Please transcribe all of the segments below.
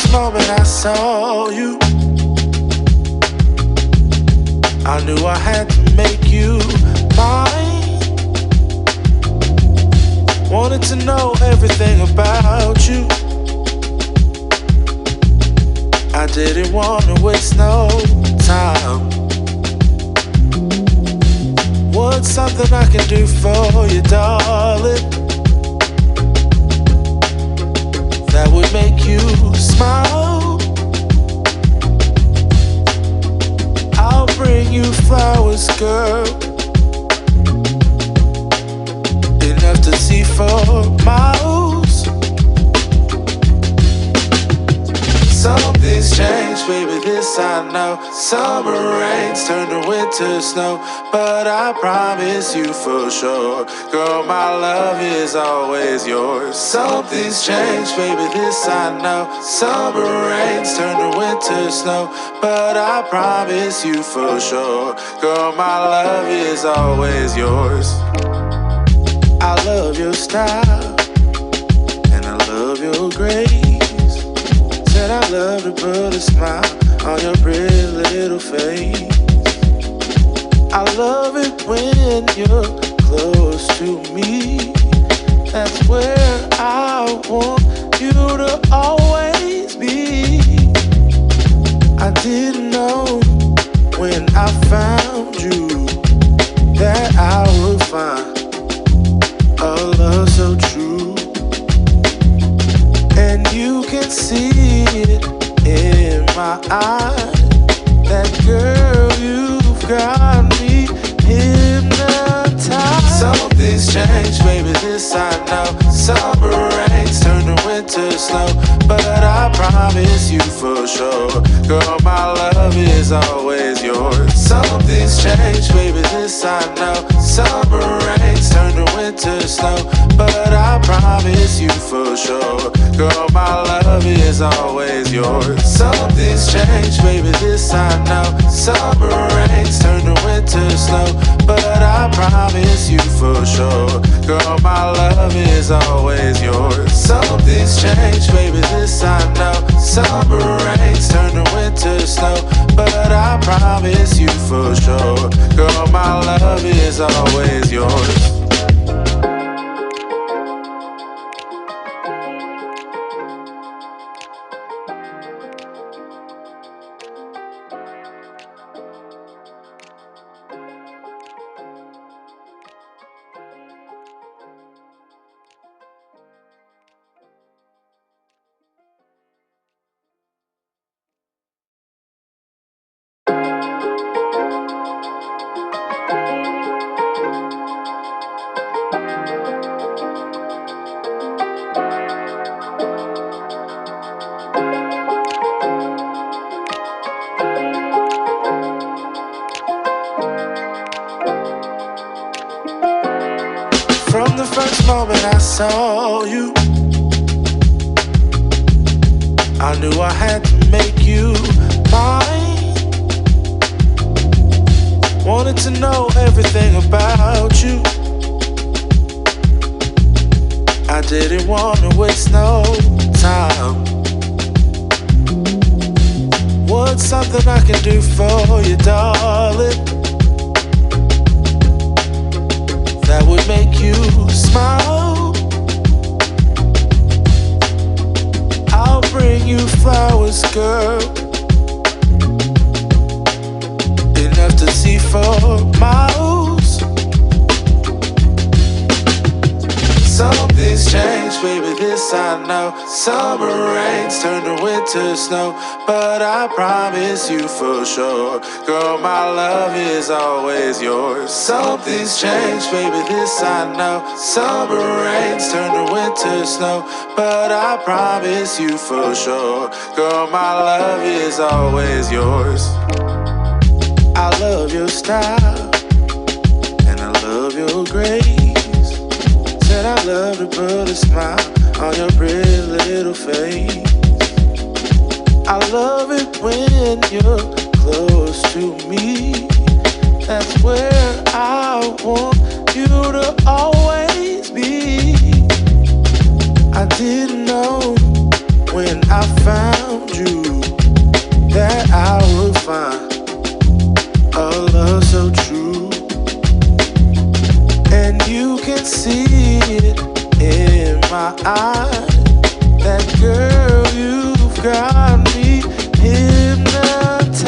first moment I saw you, I knew I had to make you mine. Wanted to know everything about you. I didn't want to waste no time. What's something I can do for you, darling, that would make you smile? I'll bring you flowers, girl, enough to see for miles. Something's changed, baby, this I know. Summer rains turn to winter snow, but I promise you for sure, girl, my love is always yours. Something's changed, baby, this I know. Summer rains turn to winter snow, but I promise you for sure, girl, my love is always yours. I love your style, and I love your grace. Said I love to put a smile on your pretty little face. I love it when you're close to me. That's where I want you to always be. I didn't know when I found you that I would find a love so true. And you can see it in my eyes, that girl, you've got me hypnotized. Something's changed, baby, this I know. Summer rains turn to winter snow, but I promise you for sure, girl, my love is always yours. Something's changed, baby, this I know. Summer rains turn to winter snow, but I promise you for sure, girl, my love is always yours. Something's changed, baby, this I know. Summer rains turn to winter snow, but I promise you for sure, girl, my love is always yours. Something's changed, baby, this I know. Summer rains turn to winter snow, but I promise you for sure, girl, my love is always yours. From the first moment I saw you, I knew I had to make you mine. Wanted to know everything about you. I didn't want to waste no time. What's something I can do for you, darling, that would make you smile? I'll bring you flowers, girl, enough to see for miles. Something's changed, baby, this I know. Summer rains turn to winter snow, but I promise you for sure, girl, my love is always yours. Something's changed, baby, this I know. Summer rains turn to winter snow, but I promise you for sure, girl, my love is always yours. I love your style, and I love your grace. Said I love to put a smile on your pretty little face. I love it when you're close to me. That's where I want you to always be. I didn't know when I found you that I would find a love so true. And you can see it in my eyes. That girl, you've got me hypnotized.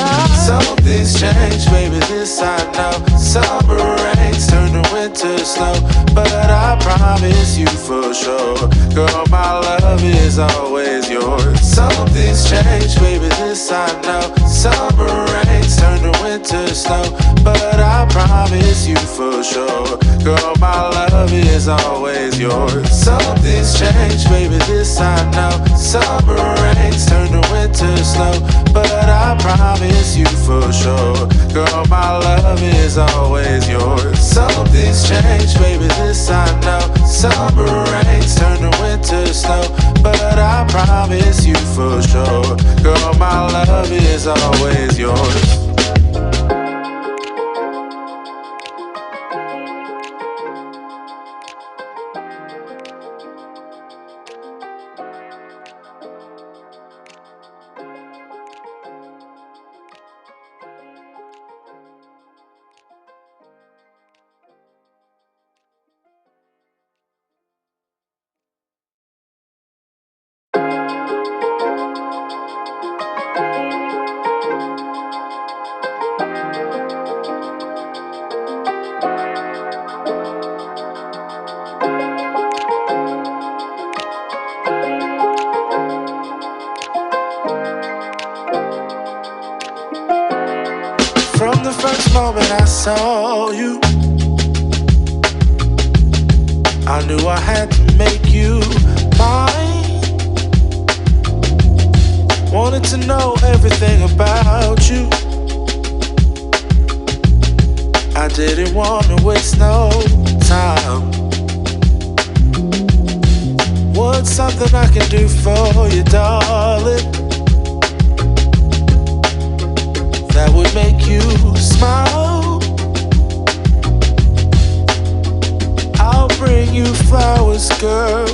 Something's changed, baby, this I know. Summer rains turn to winter snow, but I promise you for sure, girl, my love is always yours. Something's changed, baby, this I know. Summer rains turn to winter snow, but I promise you for sure, girl, my love is always yours. Something's changed, baby, this I know. Summer rains turn to winter snow, but I promise you for sure, girl, my love is always yours. Something's changed, baby, this I know. Summer rains turn to winter snow, but I promise you for sure, girl, my love is always yours. From the first moment I saw you, I knew I had to make you mine. Wanted to know everything about you. I didn't want to waste no time. What's something I can do for you, darling, that would make you smile? I'll bring you flowers, girl,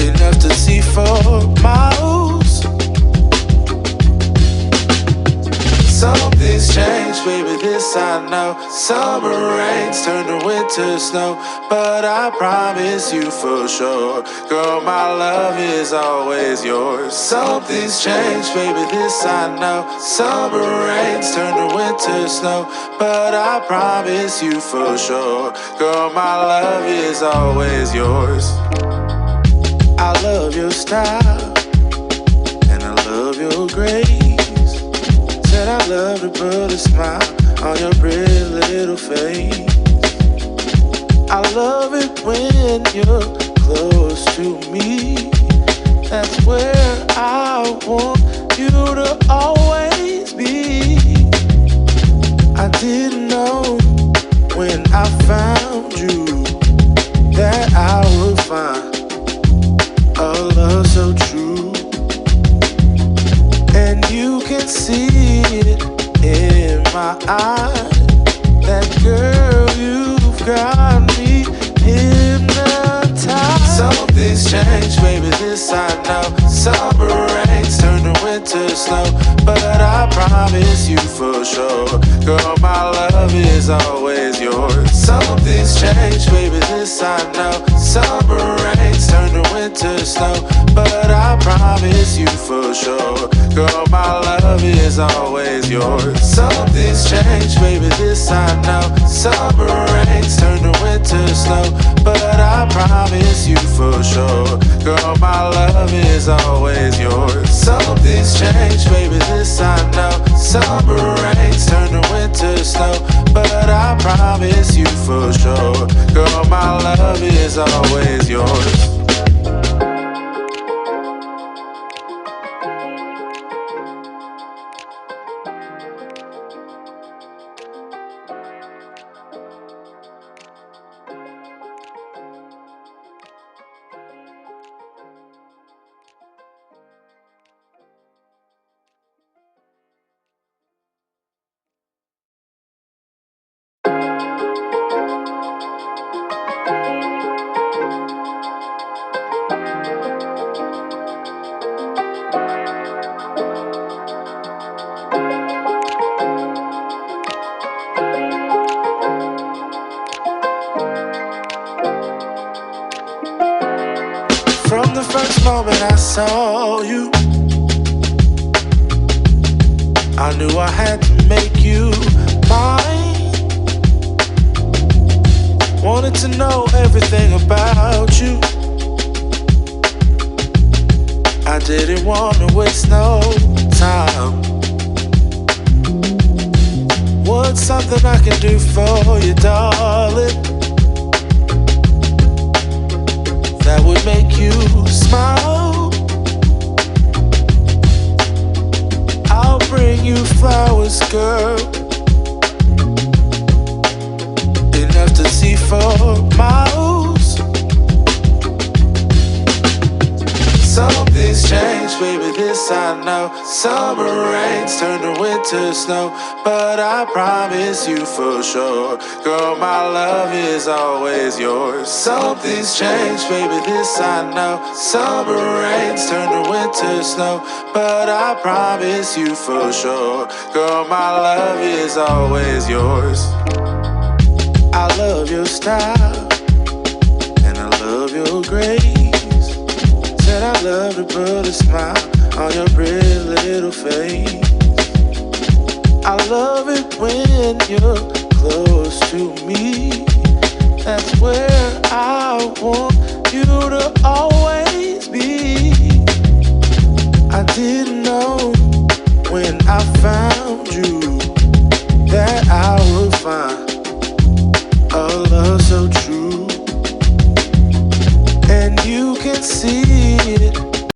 enough to see for miles. Something's changed, baby, this I know. Summer rains turn to winter snow, but I promise you for sure, girl, my love is always yours. Something's changed, baby, this I know. Summer rains turn to winter snow, but I promise you for sure, girl, my love is always yours. I love your style, and I love your grace. Said I love to put a smile on your pretty little face. I love it when you're close to me. That's where I want you to always be. I didn't know when I found you that I would find a love so true. And you can see it in my eyes. That girl, you've got me hypnotized. Something's changed, baby, this I know. Summer rains turn to winter snow, but I promise you for sure, girl, my love is always yours. Something's changed, baby, this I know. Summer rains turn to winter snow, but I promise you for sure, girl, my love is always yours. Something's changed, baby, this I know. Summer rains turn to winter snow, but I promise you for sure, girl, my love is always yours. Something's changed, baby, this I know. Summer rains turn to winter snow, but I promise you for sure, girl, my love is always yours. first moment I saw you, I knew I had to make you mine. Wanted to know everything about you. I didn't want to waste no time. What's something I can do for you, darling, that would make you smile? I'll bring you flowers, girl, enough to see for miles. Something's changed, baby, this I know. Summer rains turn to winter snow, but I promise you for sure, girl, my love is always yours. Something's changed, baby, this I know. Summer rains turn to winter snow, but I promise you for sure, girl, my love is always yours. I love your style, and I love your grace. Said I love to put a smile on your pretty little face. I love it when you're close to me. That's where I want you to always be. I didn't know when I found you that I